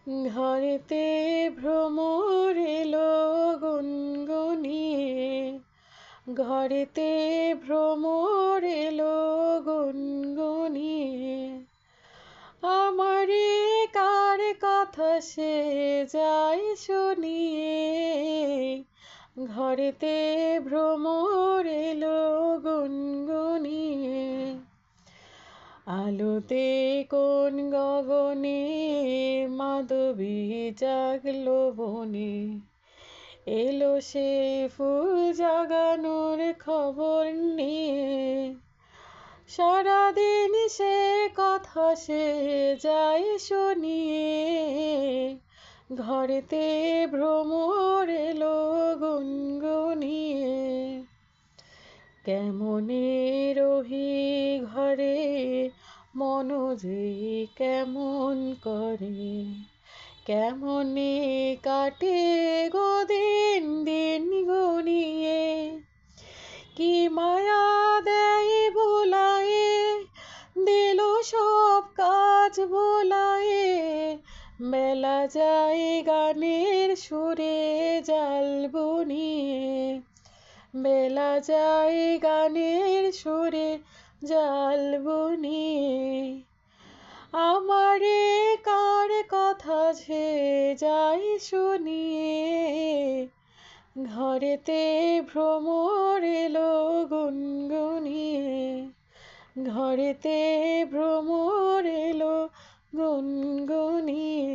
ঘরেতে ভ্রমর এলো গুনগুনিয়ে, ঘরেতে ভ্রমর এলো গুনগুনিয়ে। আমারে কার কথা সে যায় শুনিয়ে, ঘরেতে ভ্রমর এলো গুনগুনিয়ে। আলোতে কোন গগনে মাধবী জাগলো বনে, এলো সে ফুল জাগানোর খবর নিয়ে। সারাদিন সে কথা সে যায় শুনিয়ে, ঘরেতে ভ্রমর এলো গুনগুনিয়ে। কেমনে রহি ঘরে মন যে কেমন করে, কেমনে কাটে গো দিন দিন গুনিয়ে। কি মায়া দেয় ভোলায়ে, দিল সব কাজ ভোলায়ে। বেলা যায় গানের সুরে জাল বুনিয়ে, বেলা যায় গানের সুরে জাল বুনিয়ে। আমারে কার কথা সে যায় শুনিয়ে, ঘরেতে ভ্রমর এলো গুনগুনিয়ে, ঘরেতে ভ্রমর এলো গুনগুনিয়ে।